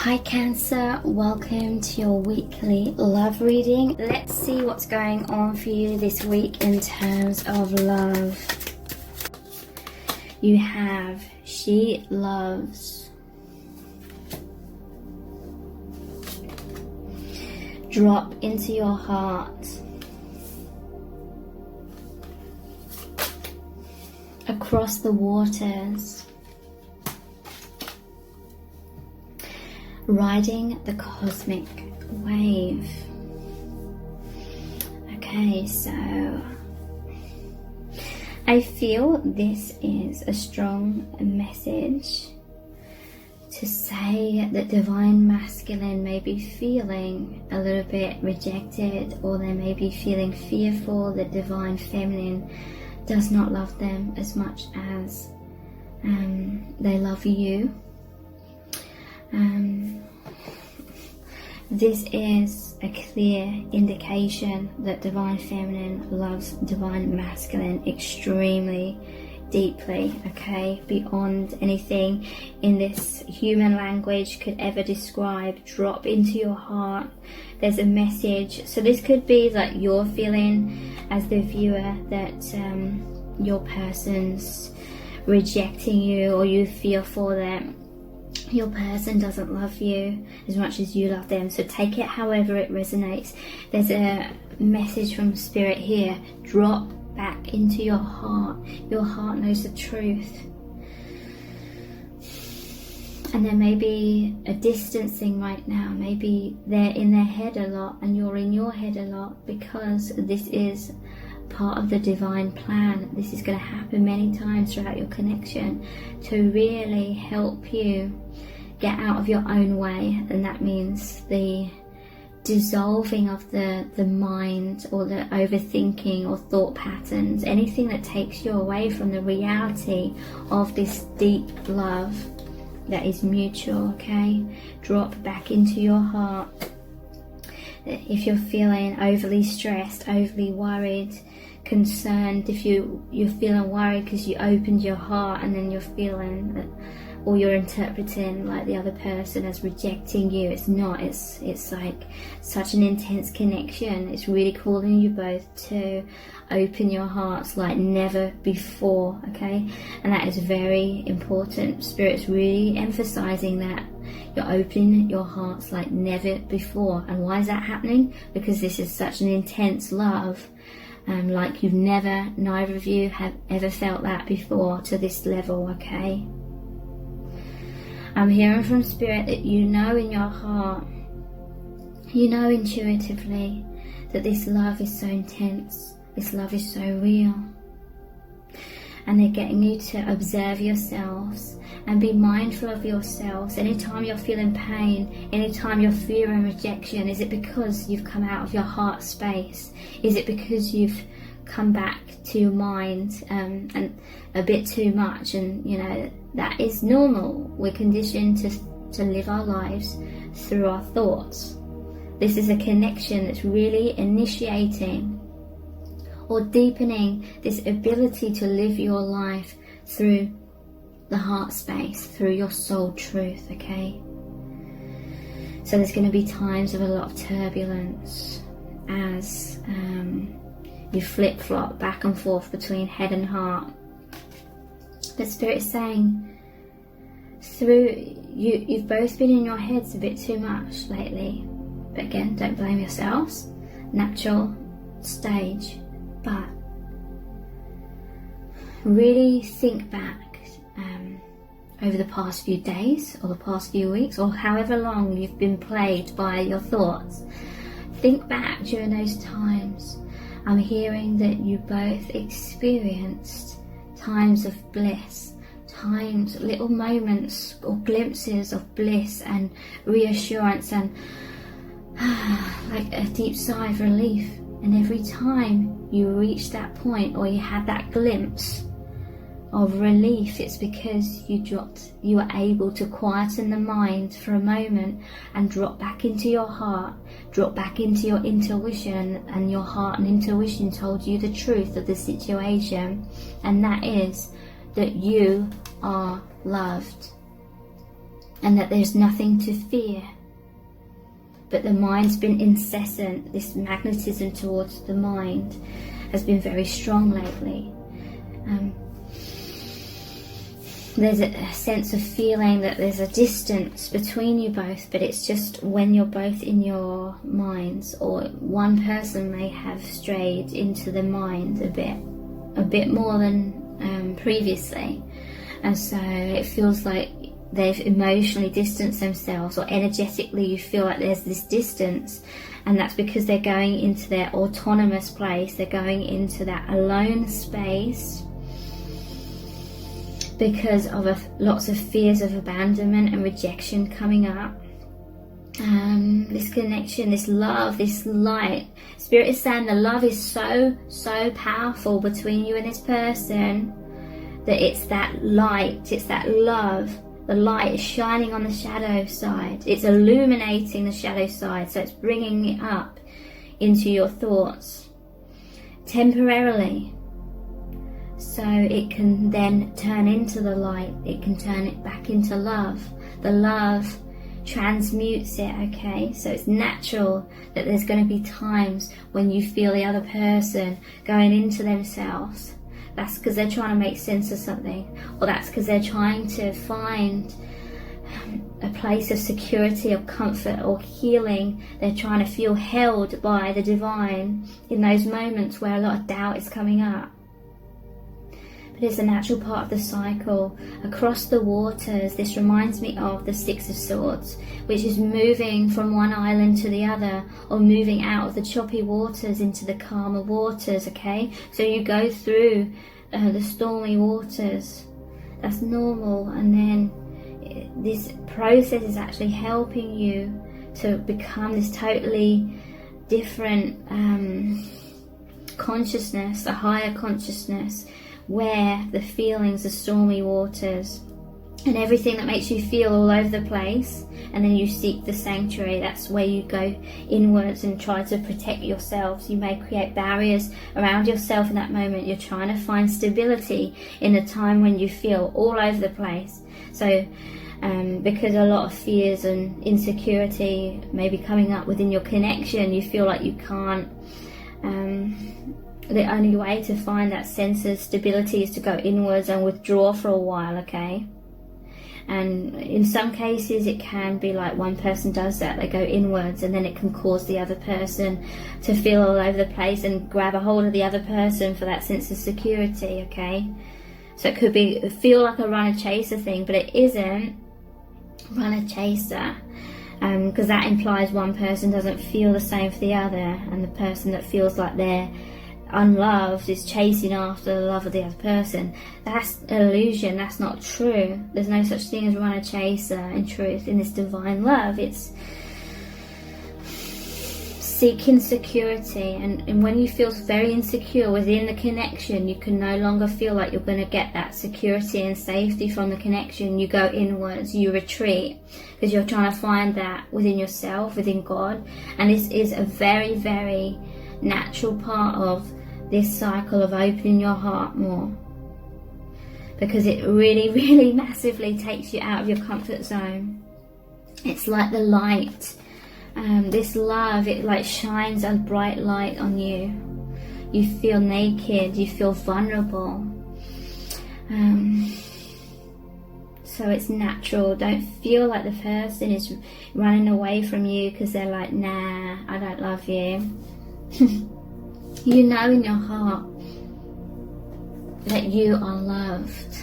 Hi Cancer, welcome to your weekly love reading. Let's see what's going on for you this week in terms of love. You have she loves. Drop into your heart. Across the waters. Riding the cosmic wave. Okay, so I feel this is a strong message to say that divine masculine may be feeling a little bit rejected, or they may be feeling fearful that divine feminine does not love them as much as they love you. This is a clear indication that divine feminine loves divine masculine extremely deeply, okay, beyond anything in this human language could ever describe. Drop into your heart. There's a message. So this could be that you're feeling as the viewer that your person's rejecting you, or you feel for them. Your person doesn't love you as much as you love them. So take it however it resonates. There's a message from Spirit here. Drop back into your heart. Your heart knows the truth. And there may be a distancing right now. Maybe they're in their head a lot and you're in your head a lot, because this is part of the divine plan. This is going to happen many times throughout your connection to really help you get out of your own way. And that means the dissolving of the mind, or the overthinking or thought patterns, anything that takes you away from the reality of this deep love that is mutual. Okay, drop back into your heart. If you're feeling overly stressed, overly worried, concerned, if you're feeling worried because you opened your heart and then you're feeling that, or you're interpreting like the other person as rejecting you, it's not. It's like such an intense connection. It's really calling you both to open your hearts like never before, okay? And that is very important. Spirit's really emphasizing that you're opening your hearts like never before. And why is that happening? Because this is such an intense love, like you've neither of you have ever felt that before to this level, okay? I'm hearing from Spirit that you know in your heart, you know intuitively, that this love is so intense, this love is so real. And they're getting you to observe yourselves and be mindful of yourselves. Anytime you're feeling pain, anytime you're fearing rejection, is it because you've come out of your heart space? Is it because you've come back to your mind and a bit too much? And you know, that is normal. We're conditioned to live our lives through our thoughts. This is a connection that's really initiating or deepening this ability to live your life through the heart space, through your soul truth, okay? So there's going to be times of a lot of turbulence as you flip-flop back and forth between head and heart. But Spirit is saying, you've both been in your heads a bit too much lately. But again, don't blame yourselves. Natural stage. But really think back over the past few days or the past few weeks, or however long you've been plagued by your thoughts. Think back during those times. I'm hearing that you both experienced times of bliss, times, little moments or glimpses of bliss and reassurance and like a deep sigh of relief. And every time you reach that point or you had that glimpse of relief, it's because you were able to quieten the mind for a moment and drop back into your heart, drop back into your intuition, and your heart and intuition told you the truth of the situation, and that is that you are loved. and that there's nothing to fear. But the mind's been incessant. This magnetism towards the mind has been very strong lately. There's a sense of feeling that there's a distance between you both, but it's just when you're both in your minds, or one person may have strayed into the mind a bit more than previously, and so it feels like they've emotionally distanced themselves, or energetically you feel like there's this distance, and that's because they're going into their autonomous place, they're going into that alone space because of lots of fears of abandonment and rejection coming up. This connection, this love, this light, Spirit is saying the love is so powerful between you and this person, that it's that light, it's that love. The light is shining on the shadow side, it's illuminating the shadow side, so it's bringing it up into your thoughts temporarily, so it can then turn into the light, it can turn it back into love. The love transmutes it, okay? So it's natural that there's going to be times when you feel the other person going into themselves. That's because they're trying to make sense of something, or that's because they're trying to find a place of security or comfort or healing. They're trying to feel held by the divine in those moments where a lot of doubt is coming up. But it's a natural part of the cycle. Across the waters, this reminds me of the Six of Swords, which is moving from one island to the other, or moving out of the choppy waters into the calmer waters, okay? So you go through the stormy waters, that's normal, and then this process is actually helping you to become this totally different consciousness, a higher consciousness, where the feelings are stormy waters and everything that makes you feel all over the place, and then you seek the sanctuary. That's where you go inwards and try to protect yourselves. You may create barriers around yourself in that moment. You're trying to find stability in a time when you feel all over the place. So because a lot of fears and insecurity may be coming up within your connection, you feel like you can't, the only way to find that sense of stability is to go inwards and withdraw for a while, okay? And in some cases it can be like one person does that, they go inwards, and then it can cause the other person to feel all over the place and grab a hold of the other person for that sense of security, okay? So it could feel like a runner-chaser thing, but it isn't runner-chaser, because that implies one person doesn't feel the same for the other, and the person that feels like they're unloved is chasing after the love of the other person. That's an illusion, that's not true. There's no such thing as runner chaser in truth. In this divine love, it's seeking security, and when you feel very insecure within the connection, you can no longer feel like you're going to get that security and safety from the connection. You go inwards, you retreat, because you're trying to find that within yourself, within God. And this is a very, very natural part of this cycle of opening your heart more, because it really, really massively takes you out of your comfort zone. It's like the light, this love, it like shines a bright light on you. You feel naked, you feel vulnerable, so it's natural. Don't feel like the person is running away from you because they're like, nah, I don't love you. You know in your heart that you are loved.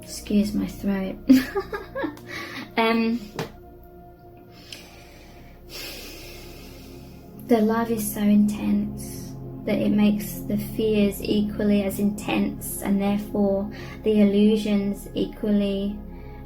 Excuse my throat. The love is so intense that it makes the fears equally as intense, and therefore the illusions equally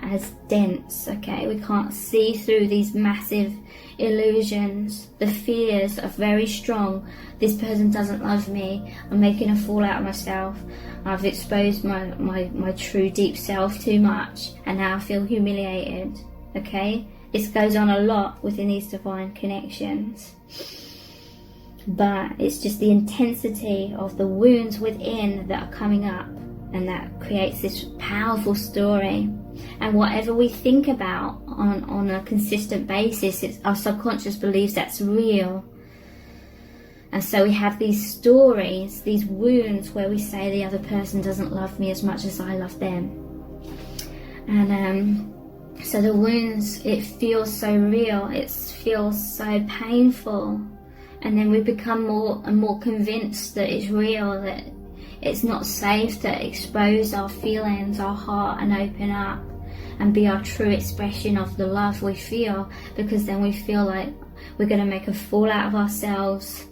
as dense, okay? We can't see through these massive illusions. The fears are very strong. This person doesn't love me, I'm making a fool out of myself, I've exposed my true deep self too much, and now I feel humiliated, okay? This goes on a lot within these divine connections, but it's just the intensity of the wounds within that are coming up, and that creates this powerful story. And whatever we think about on a consistent basis, our subconscious believes that's real. And so we have these stories, these wounds where we say the other person doesn't love me as much as I love them. And so the wounds, it feels so real, it feels so painful. And then we become more and more convinced that it's real, that it's not safe to expose our feelings, our heart, and open up and be our true expression of the love we feel, because then we feel like we're going to make a fool out of ourselves.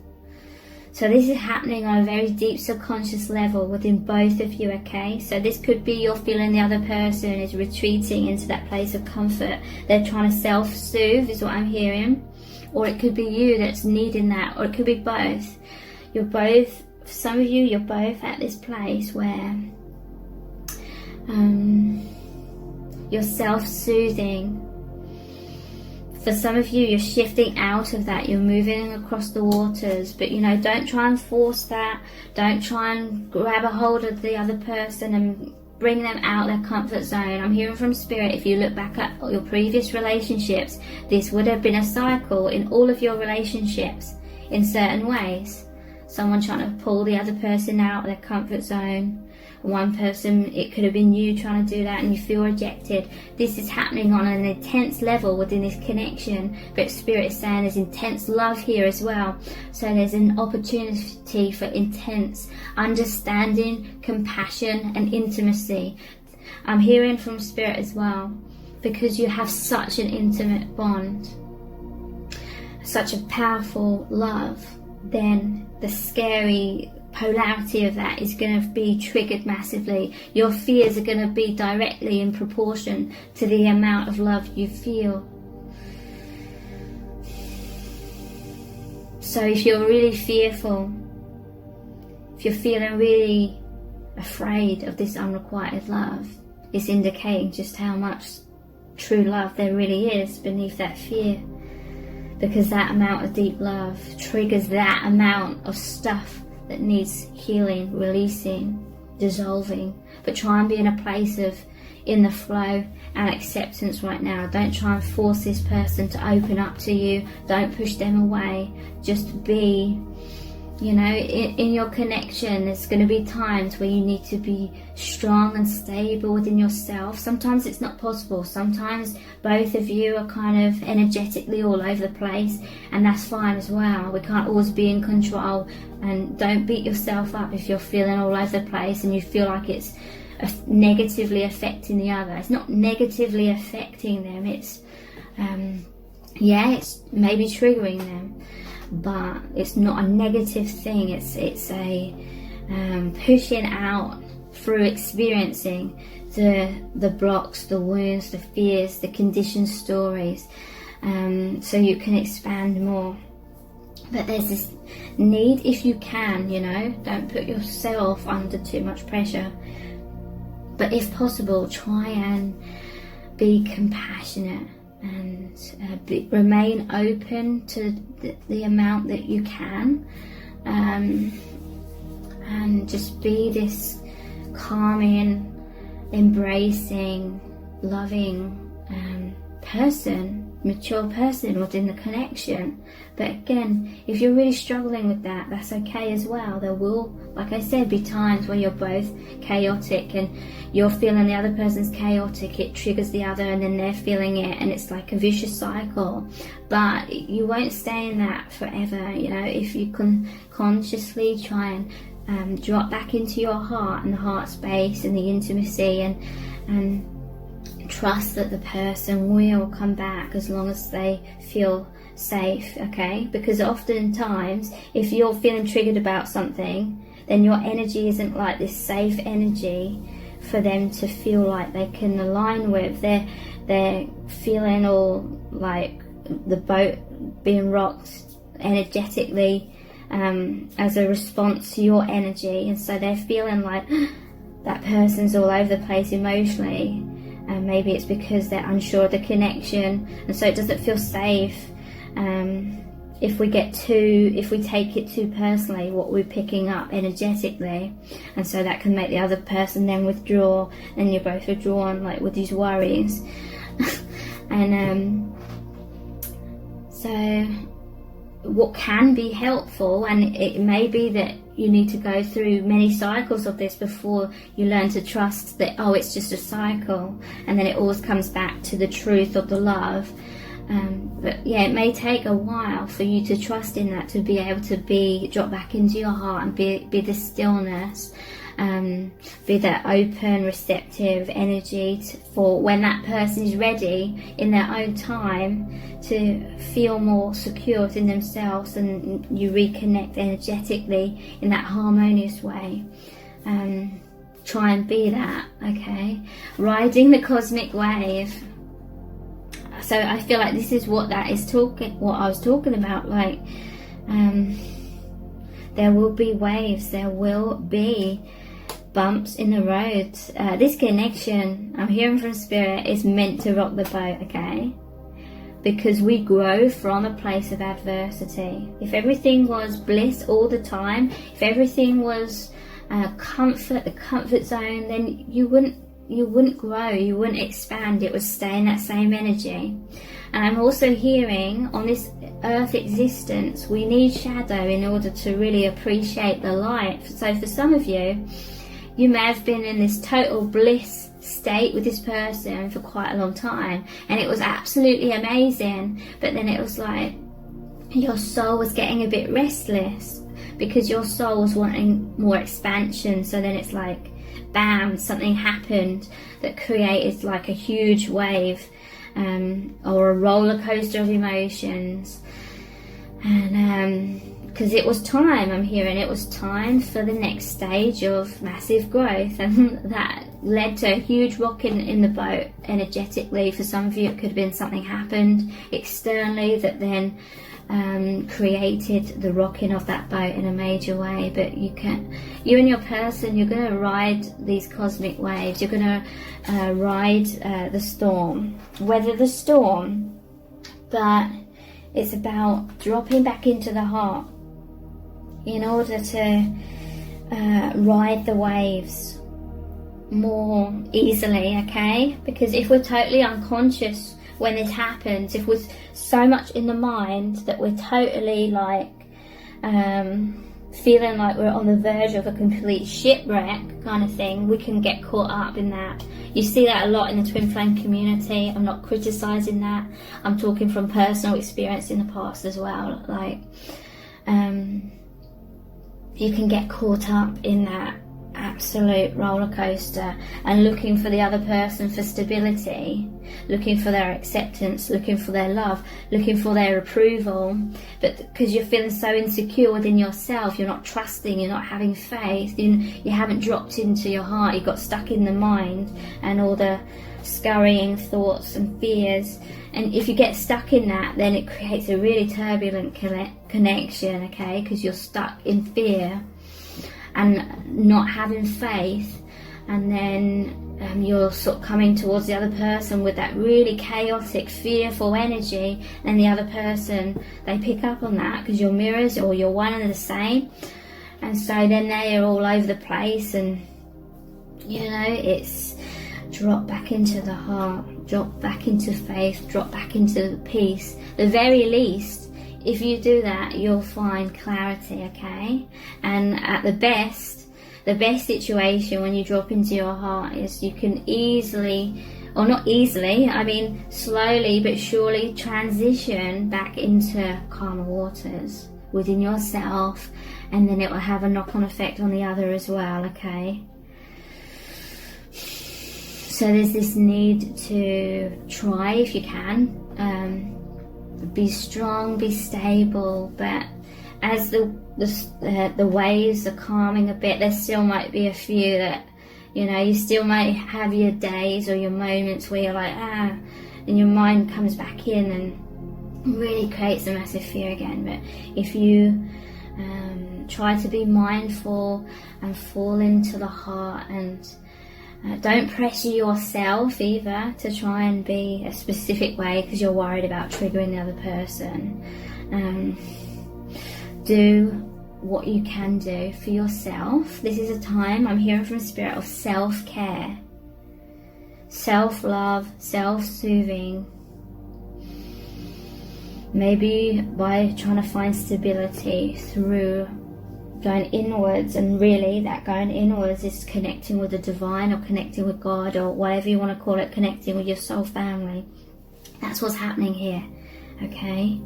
So this is happening on a very deep subconscious level within both of you, okay? So this could be you're feeling the other person is retreating into that place of comfort. They're trying to self-soothe, is what I'm hearing. Or it could be you that's needing that, or it could be both. You're both, for some of you, you're both at this place where you're self-soothing. For some of you, you're shifting out of that, you're moving across the waters, but don't try and force that. Don't try and grab a hold of the other person and bring them out their comfort zone. I'm hearing from Spirit, if you look back at your previous relationships, this would have been a cycle in all of your relationships in certain ways. Someone trying to pull the other person out of their comfort zone. One person, it could have been you trying to do that and you feel rejected. This is happening on an intense level within this connection, but Spirit is saying there's intense love here as well. So there's an opportunity for intense understanding, compassion and intimacy. I'm hearing from Spirit as well, because you have such an intimate bond, such a powerful love, then the scary polarity of that is going to be triggered massively. Your fears are going to be directly in proportion to the amount of love you feel. So if you're really fearful, if you're feeling really afraid of this unrequited love, it's indicating just how much true love there really is beneath that fear. Because that amount of deep love triggers that amount of stuff that needs healing, releasing, dissolving. But try and be in a place of in the flow and acceptance right now. Don't try and force this person to open up to you. Don't push them away. Just be, in your connection. There's going to be times where you need to be strong and stable within yourself. Sometimes it's not possible. Sometimes both of you are kind of energetically all over the place, and that's fine as well. We can't always be in control, and don't beat yourself up if you're feeling all over the place and you feel like it's negatively affecting the other. It's not negatively affecting them. It's it's maybe triggering them, but it's not a negative thing. It's a pushing out through experiencing the blocks, the wounds, the fears, the conditioned stories, so you can expand more. But there's this need, if you can, don't put yourself under too much pressure, but if possible, try and be compassionate and remain open to the amount that you can, and just be this calming, embracing, loving mature person within the connection. But again, if you're really struggling with that, that's okay as well. There will, like I said, be times where you're both chaotic and you're feeling the other person's chaotic, it triggers the other and then they're feeling it, and it's like a vicious cycle. But you won't stay in that forever, if you can consciously try and drop back into your heart and the heart space and the intimacy, and trust that the person will come back as long as they feel safe, okay? Because oftentimes, if you're feeling triggered about something, then your energy isn't like this safe energy for them to feel like they can align with. They're feeling all like the boat being rocked energetically as a response to your energy, and so they're feeling like that person's all over the place emotionally. And maybe it's because they're unsure of the connection, and so it doesn't feel safe. if we take it too personally, what we're picking up energetically, and so that can make the other person then withdraw, and you're both withdrawn, like with these worries. And so what can be helpful, and it may be that you need to go through many cycles of this before you learn to trust that, oh, it's just a cycle, and then it always comes back to the truth of the love. But yeah, it may take a while for you to trust in that, to be able to drop back into your heart and be the stillness, be that open, receptive energy for when that person is ready in their own time to feel more secure in themselves, and you reconnect energetically in that harmonious way. Try and be that, okay? Riding the cosmic wave. So I feel like this is what I was talking about, like there will be waves, there will be bumps in the road. This connection, I'm hearing from Spirit, is meant to rock the boat, okay? Because we grow from a place of adversity. If everything was bliss all the time, if everything was comfort, the comfort zone, then you wouldn't grow, you wouldn't expand, it would stay in that same energy. And I'm also hearing, on this earth existence, we need shadow in order to really appreciate the light. So for some of you, you may have been in this total bliss state with this person for quite a long time, and it was absolutely amazing, but then it was like your soul was getting a bit restless because your soul was wanting more expansion. So then it's like, bam, something happened that created like a huge wave, or a roller coaster of emotions. And because it was time, I'm hearing it was time for the next stage of massive growth, and that led to a huge rocking in the boat energetically. For some of you, it could have been something happened externally that then created the rocking of that boat in a major way. But you and your person, you're going to ride these cosmic waves. You're going to ride the storm, weather the storm, but it's about dropping back into the heart in order to ride the waves more easily, okay? Because if we're totally unconscious when this happens, if we're so much in the mind that we're totally like feeling like we're on the verge of a complete shipwreck kind of thing, we can get caught up in that. You see that a lot in the twin flame community. I'm not criticizing that, I'm talking from personal experience in the past as well. Like you can get caught up in that absolute roller coaster and looking for the other person for stability, looking for their acceptance, looking for their love, looking for their approval. But because you're feeling so insecure within yourself, you're not trusting, you're not having faith, you haven't dropped into your heart, you got stuck in the mind and all the scurrying thoughts and fears. And if you get stuck in that, then it creates a really turbulent connection, okay? Because you're stuck in fear and not having faith, and then you're sort of coming towards the other person with that really chaotic, fearful energy, and the other person, they pick up on that because you're mirrors, or you're one and the same, and so then they are all over the place. And it's drop back into the heart, drop back into faith, drop back into peace. The very least, if you do that, you'll find clarity, okay? And at the best situation when you drop into your heart is you can easily, or not easily, I mean slowly but surely transition back into calmer waters within yourself, and then it will have a knock-on effect on the other as well, okay? So there's this need to try, if you can, be strong, be stable, but as the waves are calming a bit, there still might be a few that, you still might have your days or your moments where you're like, and your mind comes back in and really creates a massive fear again. But if you try to be mindful and fall into the heart and Don't pressure yourself either to try and be a specific way because you're worried about triggering the other person. Do what you can do for yourself. This is a time, I'm hearing from Spirit, of self-care, self-love, self-soothing. Maybe by trying to find stability through going inwards, and really that going inwards is connecting with the divine or connecting with God or whatever you want to call it, connecting with your soul family. That's what's happening here, okay?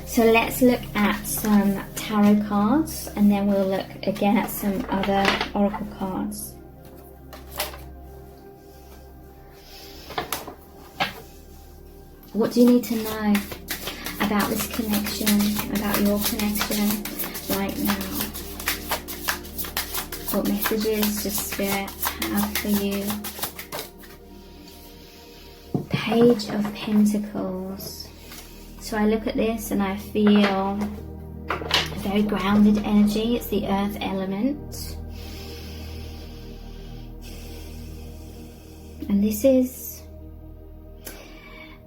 So let's look at some tarot cards, and then we'll look again at some other oracle cards. What do you need to know about this connection, about your connection right now? What messages does Spirit have for you? Page of Pentacles. So I look at this and I feel a very grounded energy. It's the earth element. And this is,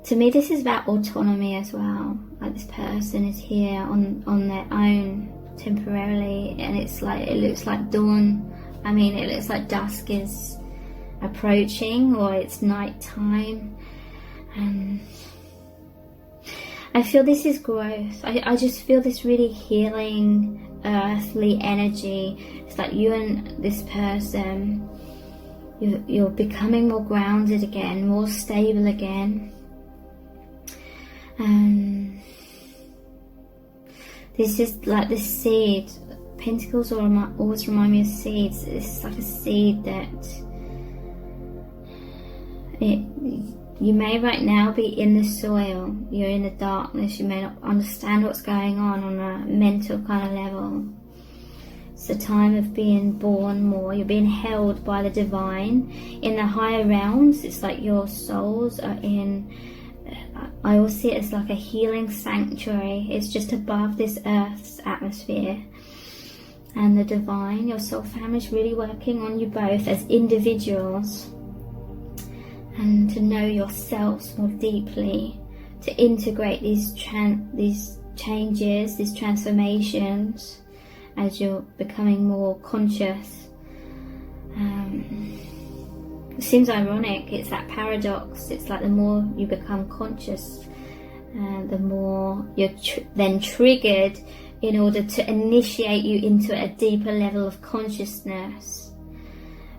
to me, this is about autonomy as well. Like this person is here on their own temporarily, and it's like, it looks like dawn. I mean, it looks like dusk is approaching, or it's night time. And I feel this is growth. I just feel this really healing, earthly energy. It's like you and this person, you're becoming more grounded again, more stable again. And this is like this seed. Pentacles always remind me of seeds. It's like a seed that you may right now be in the soil. You're in the darkness. You may not understand what's going on a mental kind of level. It's a time of being born more. You're being held by the divine. In the higher realms, it's like your souls are in, I always see it as like a healing sanctuary. It's just above this earth's atmosphere. And the divine, your soul family, is really working on you both as individuals. And to know yourselves more deeply, to integrate these changes, these transformations, as you're becoming more conscious. It seems ironic, it's that paradox. It's like the more you become conscious, the more you're then triggered in order to initiate you into a deeper level of consciousness.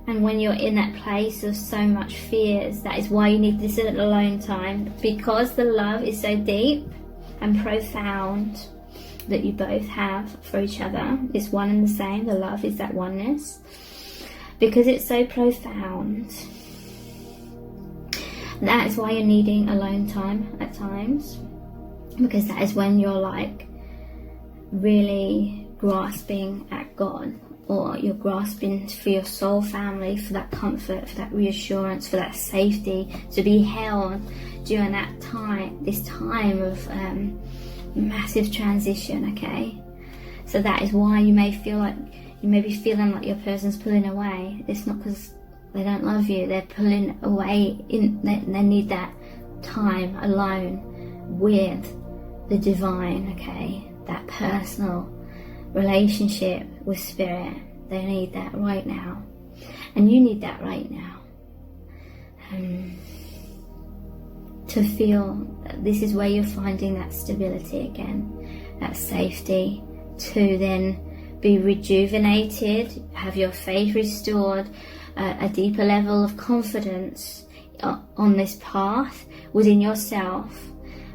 And when you're in that place of so much fears, that is why you need this alone time, because the love is so deep and profound that you both have for each other. It's one and the same. The love is that oneness. Because it's so profound, that is why you're needing alone time at times, because that is when you're like really grasping at God, or you're grasping for your soul family, for that comfort, for that reassurance, for that safety, to be held during that time, this time of massive transition, okay? So that is why you may feel like, you may be feeling like your person's pulling away. It's not because they don't love you, they're pulling away, they need that time alone with the divine, okay? That personal relationship with Spirit. They need that right now, and you need that right now, to feel that this is where you're finding that stability again, that safety, to then be rejuvenated, have your faith restored, a deeper level of confidence on this path within yourself.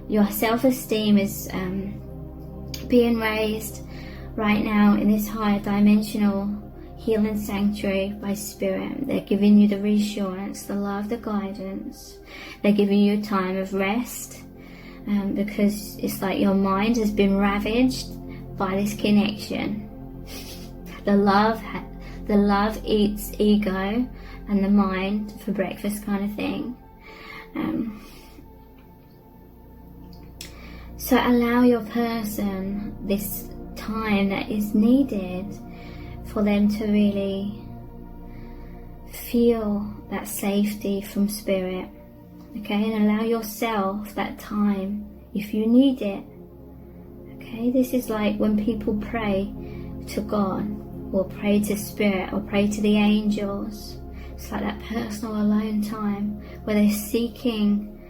Your self-esteem is being raised right now in this higher dimensional healing sanctuary by Spirit. They're giving you the reassurance, the love, the guidance. They're giving you a time of rest, because it's like your mind has been ravaged by this connection. The love eats ego and the mind for breakfast, kind of thing. So allow your person this time that is needed for them to really feel that safety from spirit, okay, and allow yourself that time if you need it. Okay, this is like when people pray to God or pray to spirit or pray to the angels. It's like that personal alone time where they're seeking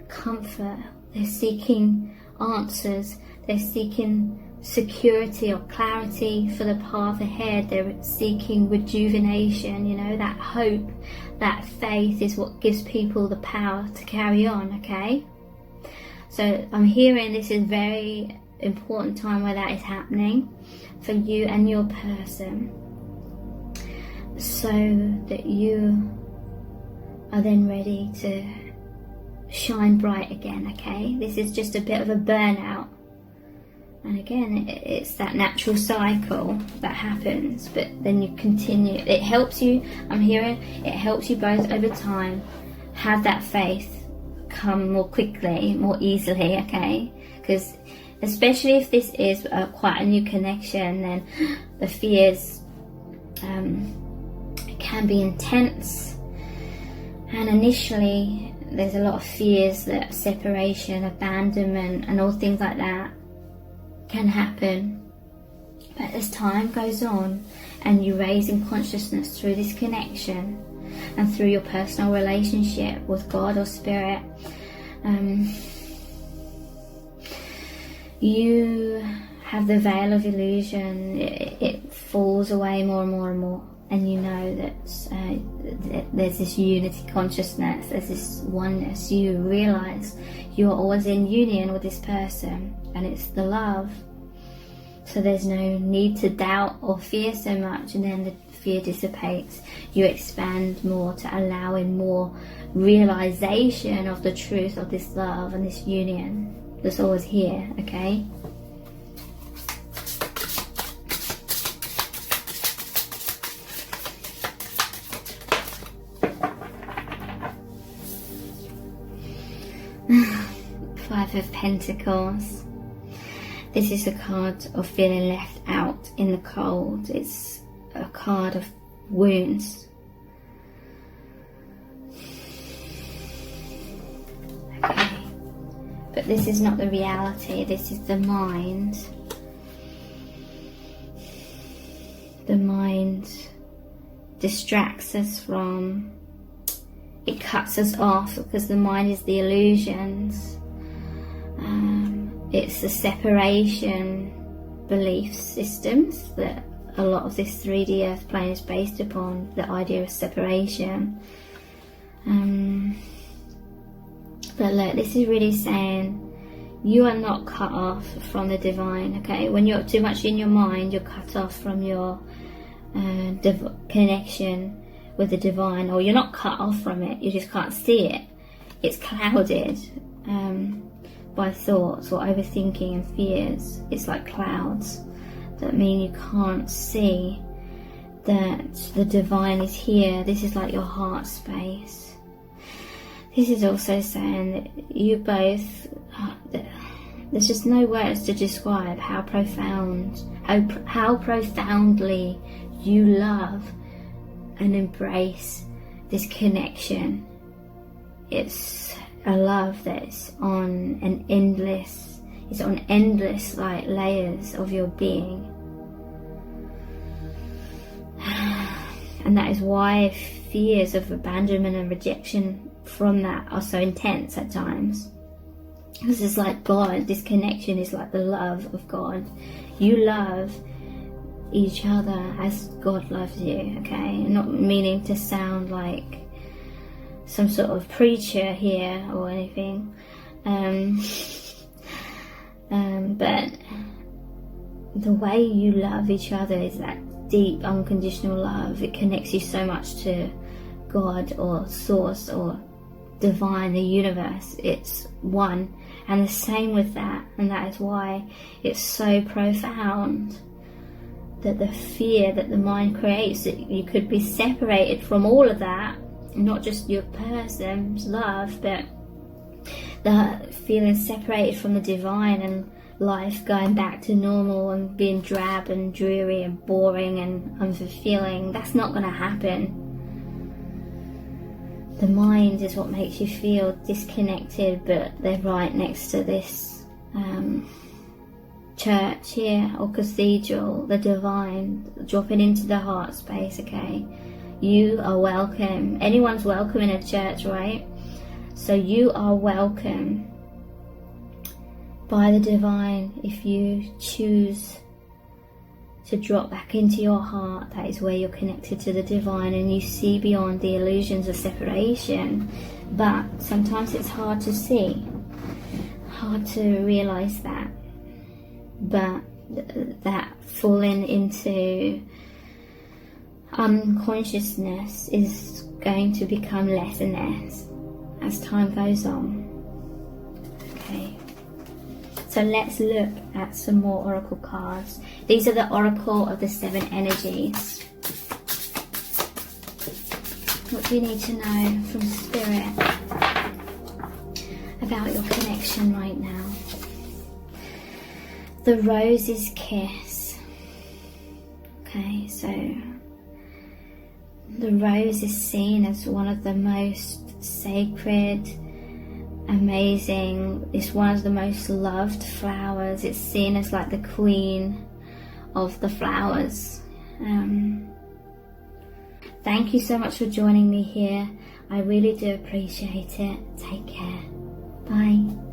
comfort, they're seeking answers, they're seeking security or clarity for the path ahead, they're seeking rejuvenation, you know, that hope, that faith is what gives people the power to carry on, okay? So I'm hearing this is very important time where that is happening for you and your person, so that you are then ready to shine bright again, okay? This is just a bit of a burnout, and again it's that natural cycle that happens, but then you continue. It helps you, I'm hearing, it helps you both over time have that faith come more quickly, more easily, okay? Because especially if this is quite a new connection, then the fears can be intense, and initially there's a lot of fears that separation, abandonment and all things like that can happen. But as time goes on and you raise in consciousness through this connection and through your personal relationship with God or spirit, you have the veil of illusion, it falls away more and more and more, and you know that there's this unity consciousness, there's this oneness. You realize you're always in union with this person, and it's the love, so there's no need to doubt or fear so much, and then the fear dissipates. You expand more to allow in more realization of the truth of this love and this union that's always here, okay? Five of Pentacles. This is a card of feeling left out in the cold. It's a card of wounds. Okay. But this is not the reality, this is the mind. The mind distracts us from, it cuts us off, because the mind is the illusions. It's the separation belief systems that a lot of this 3D earth plane is based upon, the idea of separation. But look, this is really saying you are not cut off from the divine, okay? When you're too much in your mind, you're cut off from your connection with the divine, or you're not cut off from it, you just can't see it. It's clouded by thoughts or overthinking and fears. It's like clouds that mean you can't see that the divine is here. This is like your heart space. This is also saying that you both, there's just no words to describe how profound, how profoundly you love and embrace this connection. It's a love that's on an endless, it's on endless like layers of your being. And that is why fears of abandonment and rejection from that are so intense at times. Because it's like God, this connection is like the love of God. You love each other as God loves you, okay? Not meaning to sound like some sort of preacher here or anything, but the way you love each other is that deep unconditional love. It connects you so much to God or source or divine, the universe. It's one, and the same with that, and that is why it's so profound, that the fear that the mind creates, that you could be separated from all of that, not just your person's love, but the feeling separated from the divine, and life going back to normal and being drab and dreary and boring and unfulfilling. That's not going to happen. The mind is what makes you feel disconnected, but they're right next to this church here, or cathedral, the divine, dropping into the heart space, okay? You are welcome. Anyone's welcome in a church, right? So you are welcome by the divine. If you choose to drop back into your heart, that is where you're connected to the divine, and you see beyond the illusions of separation. But sometimes it's hard to see, hard to realize that. But that falling into unconsciousness is going to become less and less as time goes on. Okay, so let's look at some more oracle cards. These are the oracle of the 7 energies. What do you need to know from Spirit about your connection right now? The rose's kiss. Okay, so the rose is seen as one of the most sacred, amazing, it's one of the most loved flowers. It's seen as like the queen of the flowers. Thank you so much for joining me here. I really do appreciate it. Take care. Bye.